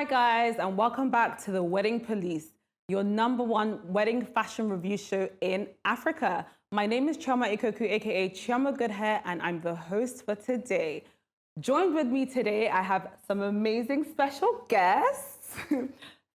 Hi guys, and welcome back to the Wedding Police, your #1 wedding fashion review show in Africa. My name is Chioma Ikoku, aka Chioma Good Hair, and I'm the host for today. Joined with me today, I have some amazing special guests.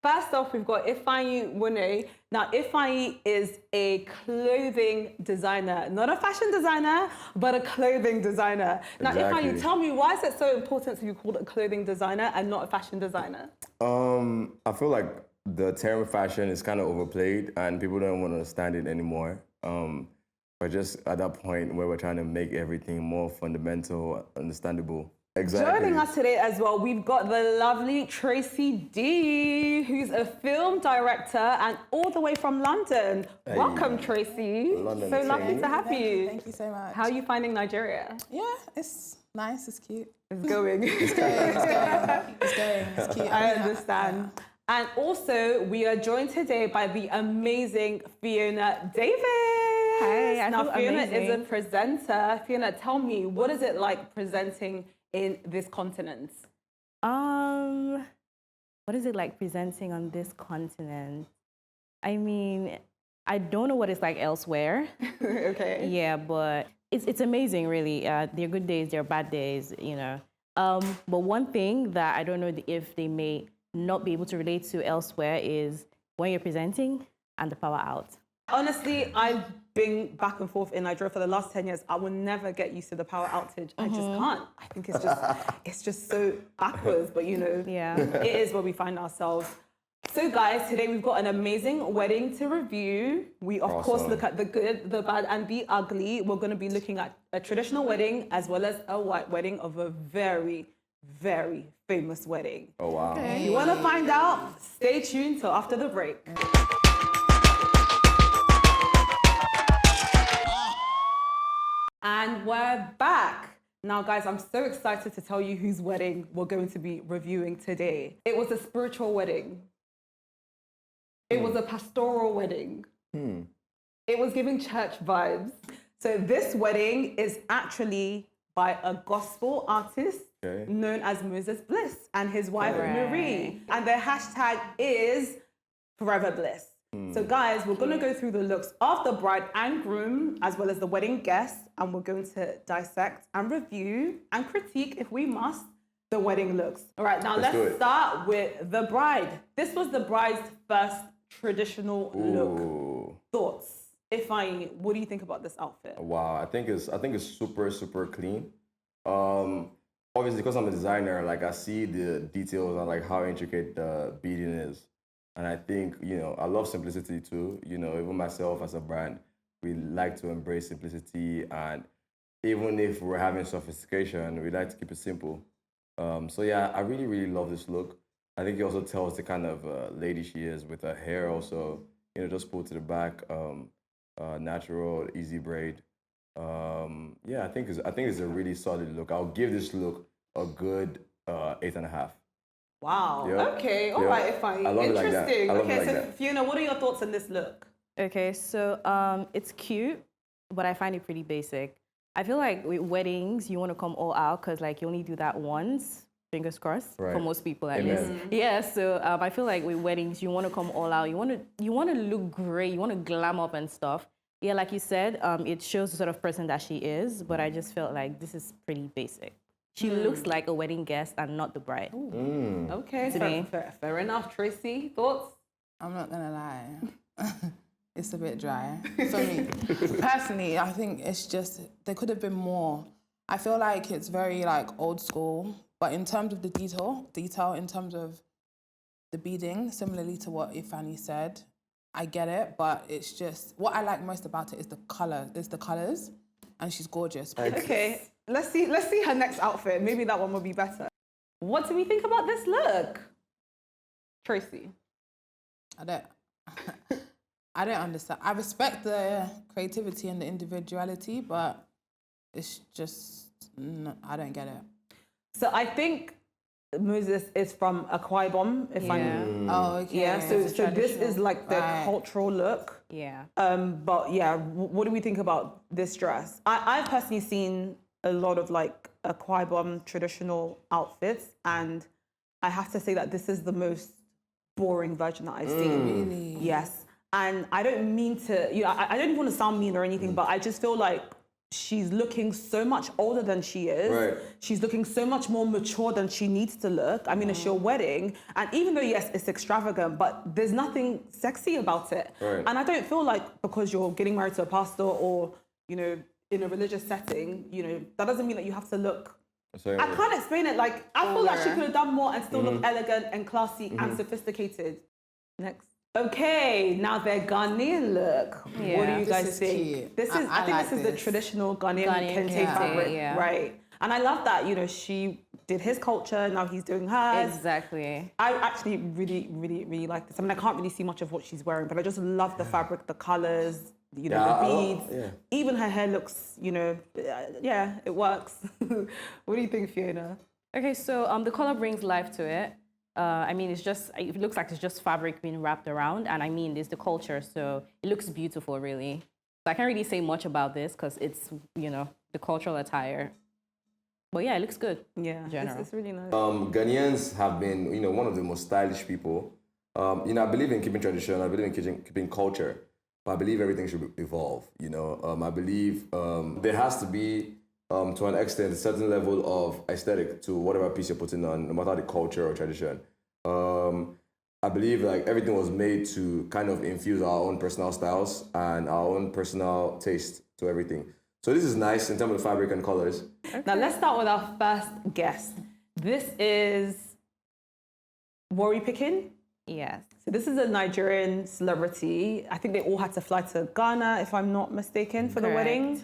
First off, we've got Ifeanyi Wune. Now, Ifeanyi is a clothing designer, not a fashion designer, but a clothing designer. Now, Ifeanyi, tell me, why is it so important to be called a clothing designer and not a fashion designer? I feel like the term fashion is kind of overplayed and people don't want to understand it anymore. But just at that point where we're trying to make everything more fundamental, understandable. Exactly. Joining us today as well, we've got the lovely Tracy D, who's a film director and all the way from London. Hey. Welcome, Tracy. London, so lovely to have you. Thank you so much. How are you finding Nigeria? Yeah, it's nice, it's cute. It's going. It's going, it's cute. I understand. Yeah. And also, we are joined today by the amazing Fiona Davis. Hi, now Fiona is a presenter. Fiona, tell me, what is it like presenting in this continent? What is it like presenting on this continent? I mean, I don't know what it's like elsewhere. Okay. Yeah, but it's amazing, really. There are good days, there are bad days, you know. But one thing that I don't know if they may not be able to relate to elsewhere is when you're presenting and the power out. Honestly, I've been back and forth in Nigeria for the last 10 years. I will never get used to the power outage. I just can't. I think it's just so backwards, but you know, yeah, it is where we find ourselves. So guys, today we've got an amazing wedding to review. We of course look at the good, the bad, and the ugly. We're going to be looking at a traditional wedding as well as a white wedding of a very, very famous wedding. Oh wow. Okay. If you want to find out, stay tuned till after the break. And we're back. Now, guys, I'm so excited to tell you whose wedding we're going to be reviewing today. It was a spiritual wedding. It was a pastoral wedding. It was giving church vibes. So this wedding is actually by a gospel artist known as Moses Bliss and his wife, Marie. And their hashtag is Forever Bliss. So guys, we're going to go through the looks of the bride and groom, as well as the wedding guests, and we're going to dissect and review and critique, if we must, the wedding looks. All right, now let's start with the bride. This was the bride's first traditional look. Thoughts? What do you think about this outfit? Wow, I think it's super clean. Obviously, because I'm a designer, like I see the details and like how intricate the beading is. And I think, you know, I love simplicity too. You know, even myself as a brand, we like to embrace simplicity. And even if we're having sophistication, we like to keep it simple. So yeah, I really love this look. I think it also tells the kind of lady she is with her hair also, you know, just pulled to the back, natural, easy braid. Yeah, I think it's a really solid look. I'll give this look a good 8.5. Wow. Yep. Okay. All right. Interesting. Okay. So Fiona, what are your thoughts on this look? Okay. So it's cute, but I find it pretty basic. I feel like with weddings, you want to come all out because like you only do that once. Fingers crossed for most people at least. Yeah. So I feel like with weddings, you want to come all out. You want to look great. You want to glam up and stuff. Yeah. Like you said, it shows the sort of person that she is. But I just felt like this is pretty basic. She looks like a wedding guest and not the bride. Okay, fair enough. Tracy, thoughts? I'm not gonna lie. It's a bit dry for me. Personally, I think it's just, there could have been more. I feel like it's very like old school, but in terms of the detail in terms of the beading, similarly to what Ifeanyi said, I get it, but it's just, what I like most about it is the colors, and she's gorgeous. Okay. Let's see her next outfit. Maybe that one will be better. What do we think about this look? Tracy? I don't understand. I respect the creativity and the individuality, but it's just, I don't get it. So I think Moses is from Akwa Ibom, if I'm... Oh, okay. Yeah, so this is like the cultural look. Yeah. But yeah, what do we think about this dress? I've personally seen a lot of like Akwa Ibom traditional outfits, and I have to say that this is the most boring version that I've seen. Really? Yes. And I don't mean to, I don't even want to sound mean or anything, but I just feel like she's looking so much older than she is. Right. She's looking so much more mature than she needs to look. I mean, it's your wedding. And even though, yes, it's extravagant, but there's nothing sexy about it. Right. And I don't feel like because you're getting married to a pastor or, in a religious setting, that doesn't mean that you have to look. So, I can't explain it. Like, I feel like she could have done more and still look elegant and classy and sophisticated. Next. Okay, now their Ghanaian look. Yeah. What do you This guys is think? cute. This is, I think like this is the this. traditional Ghanaian kente kente, fabric, yeah. right? And I love that, she did his culture, now he's doing hers. Exactly. I actually really, really, really like this. I mean, I can't really see much of what she's wearing, but I just love the fabric, the colors, the beads. Even her hair looks, it works. What do you think, Fiona? Okay, so the color brings life to it. I mean, it looks like it's just fabric being wrapped around. And I mean, there's the culture, so it looks beautiful, really. So I can't really say much about this because it's, the cultural attire. But yeah, it looks good. Yeah, in general. it's really nice. Ghanaians have been, one of the most stylish people. I believe in keeping tradition. I believe in keeping culture. But I believe everything should evolve. I believe there has to be, to an extent, a certain level of aesthetic to whatever piece you're putting on, no matter the culture or tradition. I believe like everything was made to kind of infuse our own personal styles and our own personal taste to everything. So this is nice in terms of fabric and colors. Okay. Now let's start with our first guest. This is Worry Picking. Yes. So this is a Nigerian celebrity. I think they all had to fly to Ghana, if I'm not mistaken, for the wedding.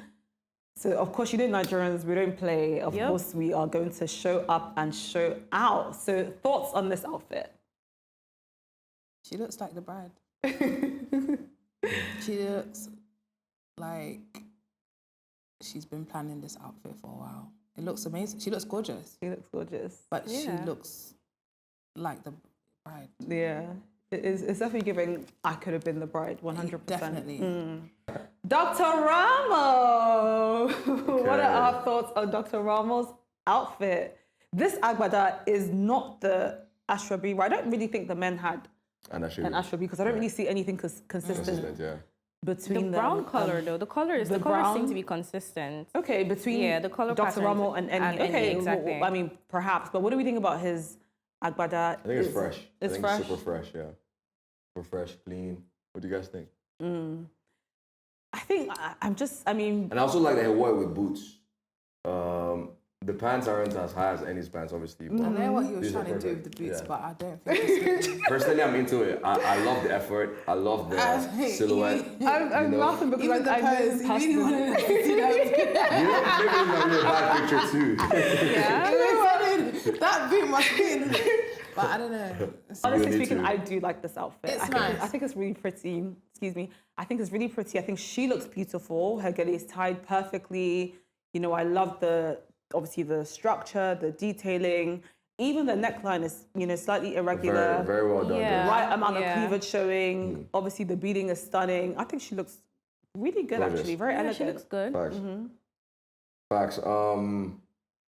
So of course, Nigerians, we don't play. Of course, we are going to show up and show out. So thoughts on this outfit? She looks like the bride. She looks like she's been planning this outfit for a while. It looks amazing. She looks gorgeous. She looks gorgeous. But she looks like the bride. Yeah. It's definitely giving, I could have been the bride, 100%. Definitely. Dr. Ramo! What are our thoughts on Dr. Ramo's outfit? This agbada is not the ashrabi. I don't really think the men had an ashrabi because I don't really see anything consistent between the brown color though. The colors seem to be consistent. Okay, between the color Dr. Ramo and Eni. Okay, exactly. Well, I mean, perhaps. But what do we think about his agbada? I think it's fresh. It's fresh? Super fresh, yeah. Super fresh, clean. What do you guys think? I think And I also like that he wore it with boots. The pants aren't as high as Eni's pants, obviously. I know what he was these are trying to do perfect. with the boots, Yeah. but I don't think it's good. Personally, I'm into it. I love the effort. I love the silhouette. I'm laughing because Even the I know pose, his he really personal- wanted to see that. You know, maybe it's a really bad picture too. That boot must be in. But I don't know. Honestly speaking, I do like this outfit. It's I nice. think it's really pretty. Excuse me. I think it's really pretty. I think she looks beautiful. Her gele is tied perfectly. I love obviously the structure, the detailing. Even the neckline is, slightly irregular. Very, very well done. Yeah. Though. Right amount of cleavage showing. Obviously the beading is stunning. I think she looks really good actually. Very elegant. She looks good. Facts. Facts.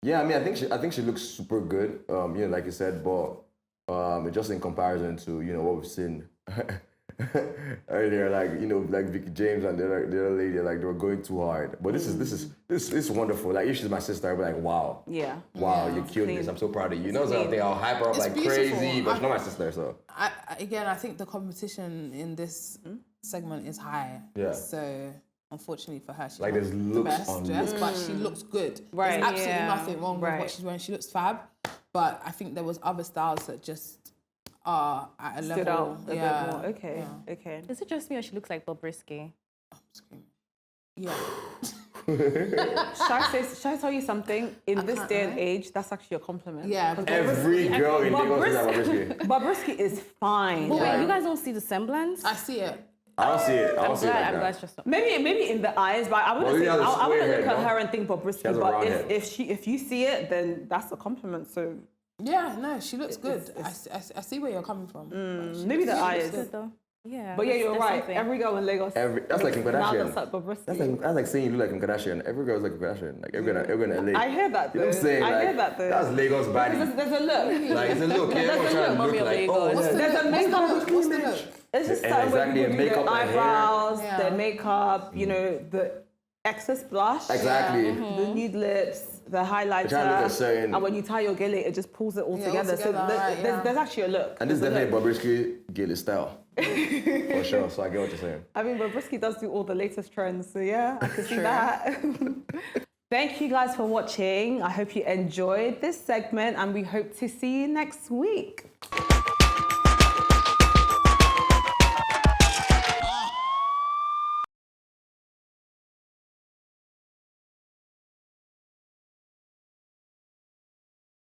Yeah, I mean, I think she looks super good. Like you said, but just in comparison to what we've seen earlier, like Vicky James and the other lady, like they were going too hard. But this is wonderful. Like if she's my sister, I'd be like, wow. Yeah. Wow, you killed this. I'm so proud of you. Something, I'll hype her up like beautiful. crazy, but she's not my sister, so. I think the competition in this segment is high. Yeah. So unfortunately for her, she's Like, not there's the looks best on dress, looks. but she looks good. Right. There's absolutely nothing wrong with Right. what she's wearing. She looks fab, but I think there was other styles that just are at a Stood level. out a bit more. Okay. Yeah. Okay. Is it just me or she looks like Bobrisky? I'm screaming. Yeah. Shall I tell you something? In this day and age, that's actually a compliment. Yeah. Every girl in Lagos is like Bobrisky. Bobrisky is fine. But wait, you guys don't see the semblance? I see it. I don't see it. I don't see it like I'm glad that. it's just Maybe in the eyes, but I wouldn't Well, say you have a I wouldn't square look head, at no? her and think She Bobrisky. has a But round head. if you see it, then that's a compliment. So Yeah, no, she looks good. I see where you're coming from. maybe the eyes. good though. Yeah. But yeah, you're right. something. Every girl in Lagos. That's like Kim now Kardashian. looks like Bobrisky. That's like saying you look like Kim Kardashian. Every girl's like Kim Kardashian. Like everyone in LA. I hear that though. You know what I'm saying? I hear that though. That's Lagos body. There's a look. Like it's a look. Yeah, everyone's trying to Mommy look of like, Lagos. oh, What's the There's look? a makeup What's the look? It's just And certain way exactly, people do makeup their and hair. eyebrows, Yeah. their makeup, you know, the excess blush. Exactly. The nude lips, the highlighter, trying to look a certain- and when you tie your gilly, it just pulls it all Yeah, together. all So together, right, yeah. there's actually a look. And this is There's a definitely look. Bobrisky Gilly style. For sure. So I get what you're saying. I mean, Bobrisky does do all the latest trends, so yeah, I can see that. Thank you guys for watching. I hope you enjoyed this segment, and we hope to see you next week.